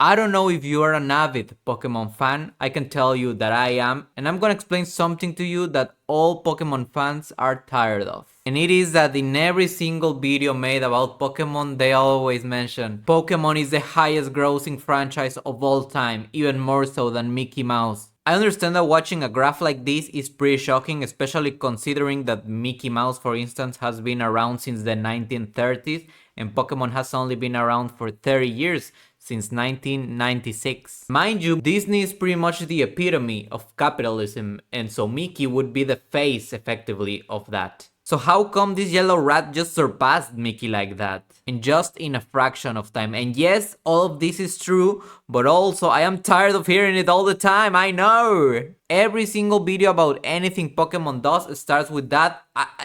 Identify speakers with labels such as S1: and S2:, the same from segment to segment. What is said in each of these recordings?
S1: I don't know if you are an avid Pokemon fan, I can tell you that I am, and I'm gonna explain something to you that all Pokemon fans are tired of. And it is that in every single video made about Pokemon, they always mention Pokemon is the highest grossing franchise of all time, even more so than Mickey Mouse. I understand that watching a graph like this is pretty shocking, especially considering that Mickey Mouse, for instance, has been around since the 1930s and Pokemon has only been around for 30 years, since 1996. Mind you, Disney is pretty much the epitome of capitalism, and so Mickey would be the face, effectively, of that. So how come this yellow rat just surpassed Mickey like that? And just in a fraction of time. And yes, all of this is true, but also I am tired of hearing it all the time, I know! Every single video about anything Pokemon does starts with that.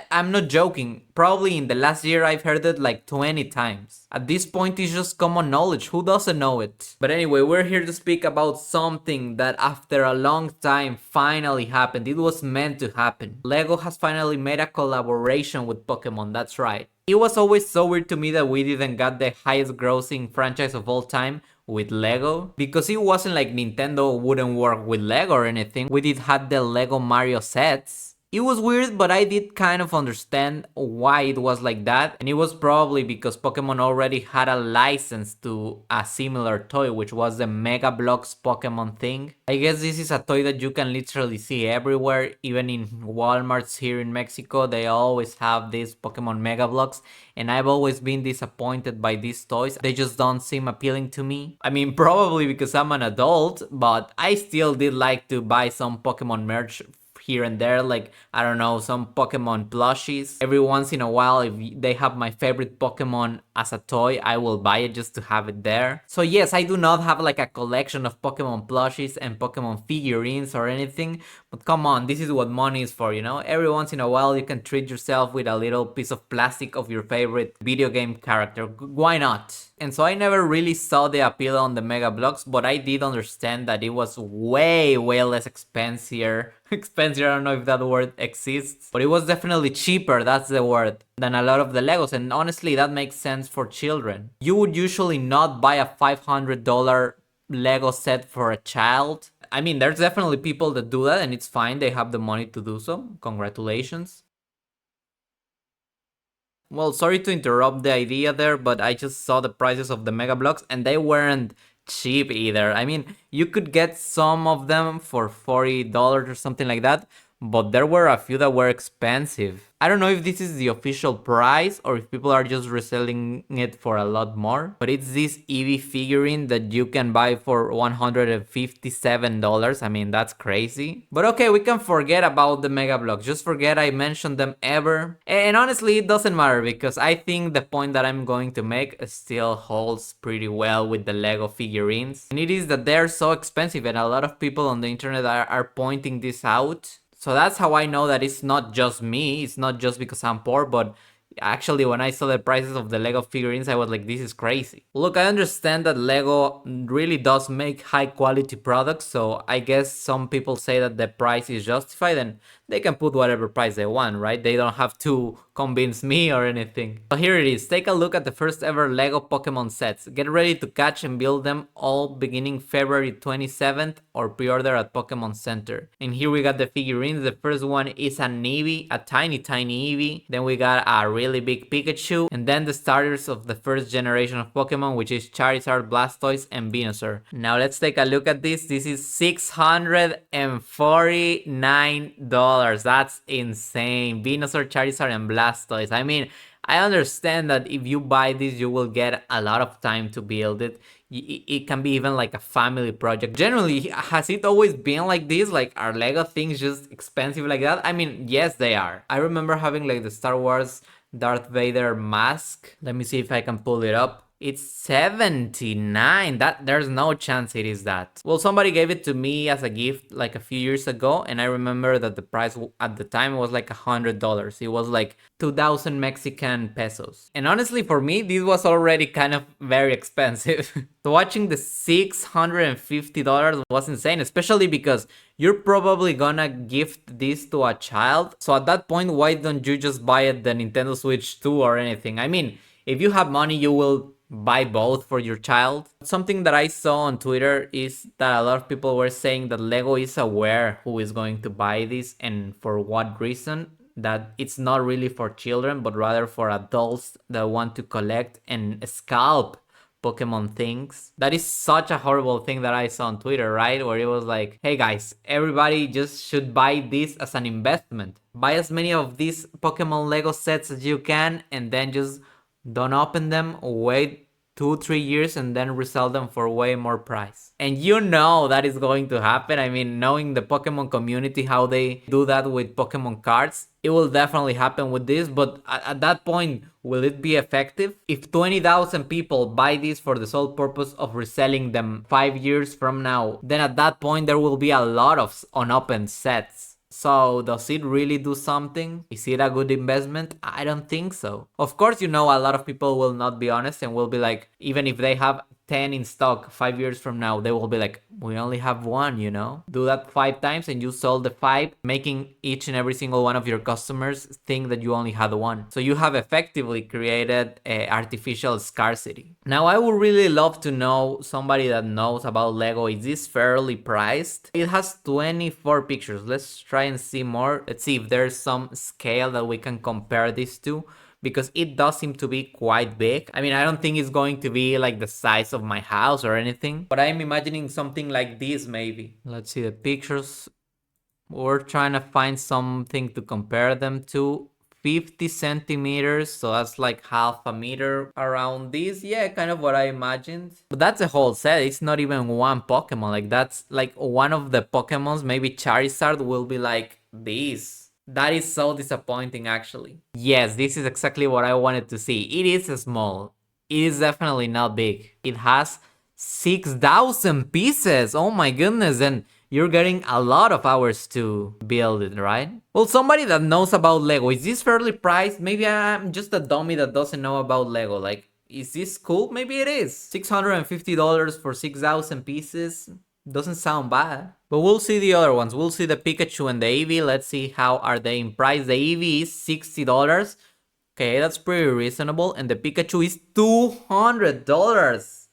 S1: I'm not joking. Probably in the last year I've heard it like 20 times. At this point it's just common knowledge, who doesn't know it? But anyway, we're here to speak about something that after a long time finally happened. It was meant to happen. LEGO has finally made a collaboration with Pokemon, that's right. It was always so weird to me that we didn't get the highest grossing franchise of all time with Lego, because it wasn't like Nintendo wouldn't work with Lego or anything. We did have the Lego Mario sets. It was weird, but I did kind of understand why it was like that, and it was probably because Pokemon already had a license to a similar toy, which was the Mega Bloks Pokemon thing. I guess this is a toy that you can literally see everywhere, even in Walmarts here in Mexico, they always have these Pokemon Mega Bloks, and I've always been disappointed by these toys. They just don't seem appealing to me. I mean, probably because I'm an adult, but I still did like to buy some Pokemon merch here and there, like, I don't know, some Pokemon plushies. Every once in a while, if they have my favorite Pokemon as a toy, I will buy it just to have it there. So yes, I do not have like a collection of Pokemon plushies and Pokemon figurines or anything, but come on, this is what money is for, you know? Every once in a while you can treat yourself with a little piece of plastic of your favorite video game character. Why not? And so I never really saw the appeal on the Mega Bloks, but I did understand that it was way less expensive. Expensive, I don't know if that word exists, but it was definitely cheaper, that's the word, than a lot of the Legos, and honestly that makes sense for children. You would usually not buy a $500 Lego set for a child. I mean, there's definitely people that do that and it's fine, they have the money to do so, congratulations. Well, sorry to interrupt the idea there, but I just saw the prices of the Mega Bloks and they weren't cheap either. I mean, you could get some of them for $40 or something like that, but there were a few that were expensive. I don't know if this is the official price or if people are just reselling it for a lot more, but it's this Eevee figurine that you can buy for $157. I mean, that's crazy. But okay, we can forget about the Mega Bloks. Just forget I mentioned them ever. And honestly, it doesn't matter because I think the point that I'm going to make still holds pretty well with the Lego figurines. And it is that they're so expensive and a lot of people on the internet are pointing this out. So that's how I know that it's not just me, it's not just because I'm poor, but actually when I saw the prices of the Lego figurines, I was like, this is crazy. Look, I understand that Lego really does make high quality products, so I guess some people say that the price is justified and they can put whatever price they want, right? They don't have to convince me or anything. So here it is, take a look at the first ever Lego Pokemon sets. Get ready to catch and build them all beginning February 27th or pre-order at Pokemon Center. And here we got the figurines. The first one is an Eevee, a tiny Eevee. Then we got a really big Pikachu. And then the starters of the first generation of Pokemon, which is Charizard, Blastoise, and Venusaur. Now let's take a look at this. This is $649. That's insane. Venusaur, Charizard, and Blastoise. I mean, I understand that if you buy this, you will get a lot of time to build it. It can be even like a family project. Generally, has it always been like this? Like, are Lego things just expensive like that? I mean, yes, they are. I remember having like the Star Wars Darth Vader mask. Let me see if I can pull it up. It's $79. That there's no chance it is that. Well, somebody gave it to me as a gift like a few years ago, and I remember that the price at the time was like $100. It was like 2,000 Mexican pesos. And honestly, for me, this was already kind of very expensive. So watching the $650 was insane, especially because you're probably gonna gift this to a child. So at that point, why don't you just buy it the Nintendo Switch 2 or anything? I mean, if you have money, you will buy both for your child. Something that I saw on Twitter is that a lot of people were saying that Lego is aware who is going to buy this and for what reason. That it's not really for children, but rather for adults that want to collect and scalp Pokemon things. That is such a horrible thing that I saw on Twitter, right? Where it was like, hey guys, everybody just should buy this as an investment. Buy as many of these Pokemon Lego sets as you can and then just don't open them, wait 2-3 years and then resell them for way more price. And you know that is going to happen. I mean, knowing the Pokemon community, how they do that with Pokemon cards, it will definitely happen with this. But at that point, will it be effective? If 20,000 people buy this for the sole purpose of reselling them 5 years from now, then at that point there will be a lot of unopened sets. So does it really do something? Is it a good investment? I don't think so. Of course, you know, a lot of people will not be honest and will be like, even if they have 10 in stock 5 years from now, they will be like, we only have one, you know? Do that 5 times and you sold the 5, making each and every single one of your customers think that you only had one. So you have effectively created artificial scarcity. Now, I would really love to know somebody that knows about Lego. Is this fairly priced? It has 24 pictures. Let's try and see more. Let's see if there's some scale that we can compare this to, because it does seem to be quite big. I mean, I don't think it's going to be like the size of my house or anything, but I'm imagining something like this maybe. Let's see the pictures. We're trying to find something to compare them to. 50 centimeters, so that's like half a meter around this. Yeah, kind of what I imagined. But that's a whole set. It's not even one Pokemon. Like, that's like one of the Pokemons. Maybe Charizard will be like this. That is so disappointing, actually. Yes, this is exactly what I wanted to see. It is small. It is definitely not big. It has 6,000 pieces. Oh my goodness. And you're getting a lot of hours to build it, right? Well, somebody that knows about Lego, is this fairly priced? Maybe I'm just a dummy that doesn't know about Lego. Like, is this cool? Maybe it is. $650 for 6,000 pieces. Doesn't sound bad. But we'll see the other ones. We'll see the Pikachu and the Eevee. Let's see how are they in price. The Eevee is $60. Okay, that's pretty reasonable. And the Pikachu is $200.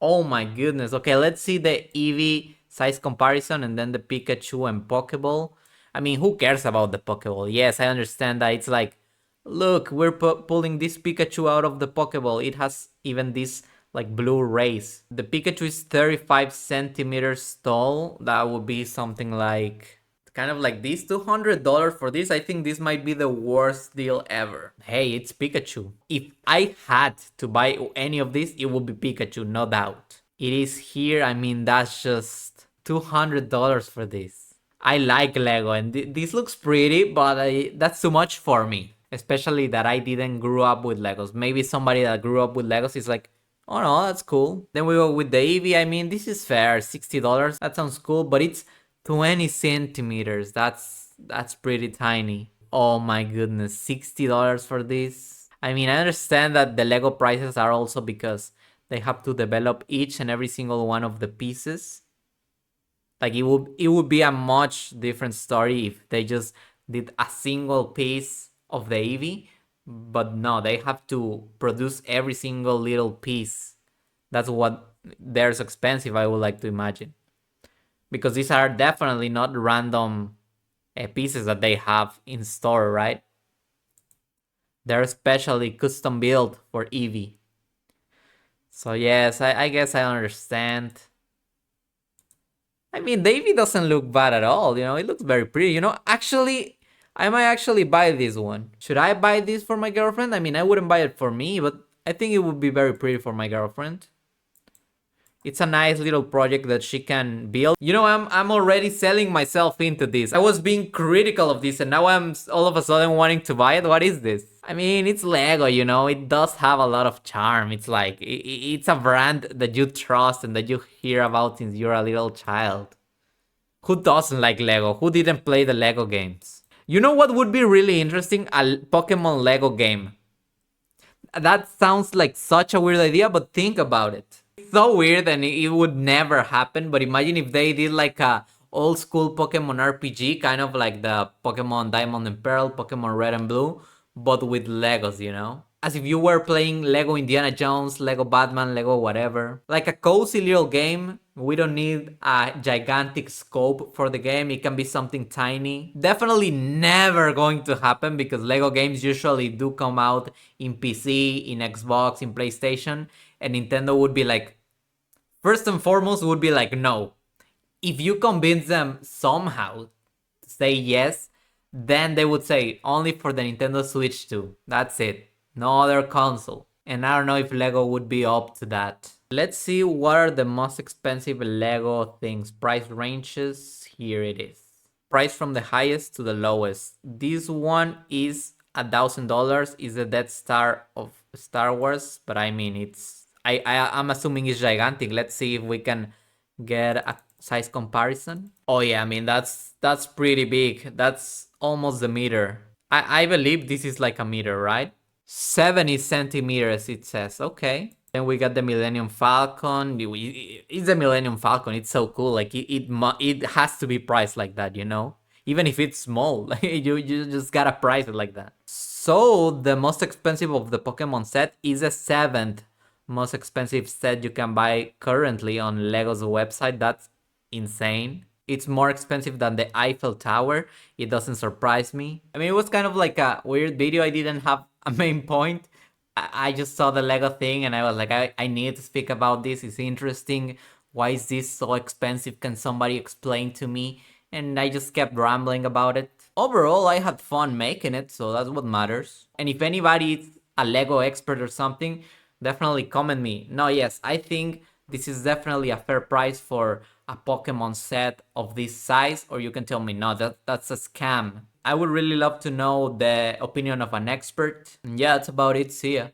S1: Oh my goodness. Okay, let's see the Eevee size comparison and then the Pikachu and Pokeball. I mean, who cares about the Pokeball? Yes, I understand that it's like, look, we're pulling this Pikachu out of the Pokeball. It has even this like blue rays. The Pikachu is 35 centimeters tall. That would be something like kind of like this. $200 for this. I think this might be the worst deal ever. Hey, it's Pikachu. If I had to buy any of this, it would be Pikachu, no doubt. It is here. I mean, that's just $200 for this. I like Lego and this looks pretty, but that's too much for me. Especially that I didn't grow up with Legos. Maybe somebody that grew up with Legos is like, oh no, that's cool. Then we go with the Eevee. I mean, this is fair, $60. That sounds cool, but it's 20 centimeters. That's pretty tiny. Oh my goodness, $60 for this. I mean, I understand that the Lego prices are also because they have to develop each and every single one of the pieces. Like, it would be a much different story if they just did a single piece of the Eevee. But no, they have to produce every single little piece. That's what there's expensive, I would like to imagine. Because these are definitely not random pieces that they have in store, right? They're specially custom built for Eevee. So yes, I guess I understand. I mean, the Eevee doesn't look bad at all, you know? It looks very pretty, you know? Actually, I might actually buy this one. Should I buy this for my girlfriend? I mean, I wouldn't buy it for me, but I think it would be very pretty for my girlfriend. It's a nice little project that she can build. You know, I'm already selling myself into this. I was being critical of this and now I'm all of a sudden wanting to buy it. What is this? I mean, it's Lego, you know, it does have a lot of charm. It's like, it's a brand that you trust and that you hear about since you're a little child. Who doesn't like Lego? Who didn't play the Lego games? You know what would be really interesting? A Pokemon Lego game. That sounds like such a weird idea, but think about it. It's so weird and it would never happen, but imagine if they did like a old school Pokemon RPG, kind of like the Pokemon Diamond and Pearl, Pokemon Red and Blue, but with Legos, you know? as if you were playing Lego Indiana Jones, Lego Batman, Lego whatever. Like a cozy little game. We don't need a gigantic scope for the game. It can be something tiny. Definitely never going to happen because Lego games usually do come out in PC, in Xbox, in PlayStation, and Nintendo would be like, first and foremost, would be like, no. If you convince them somehow to say yes, then they would say only for the Nintendo Switch 2. That's it. No other console. And I don't know if Lego would be up to that. Let's see what are the most expensive Lego things. Price ranges. Here it is. Price from the highest to the lowest. This one is $1,000. Is the Death Star of Star Wars, but I mean I'm assuming it's gigantic. Let's see if we can get a size comparison. Oh yeah, I mean that's pretty big. That's almost a meter. I believe this is like a meter, right? 70 centimeters it says. Okay. Then we got the Millennium Falcon. It's the Millennium Falcon. It's so cool. Like it has to be priced like that, you know? Even if it's small, like you just gotta price it like that. So the most expensive of the Pokemon set is the seventh most expensive set you can buy currently on Lego's website. That's insane. It's more expensive than the Eiffel Tower. It doesn't surprise me. I mean, it was kind of like a weird video. I didn't have a main point. I just saw the Lego thing and I was like, I need to speak about this. It's interesting. Why is this so expensive? Can somebody explain to me? And I just kept rambling about it. Overall, I had fun making it, so that's what matters. And if anybody is a Lego expert or something, definitely comment me. No, yes, I think this is definitely a fair price for a Pokemon set of this size, or you can tell me, no, that's a scam. I would really love to know the opinion of an expert. And yeah, that's about it. See ya.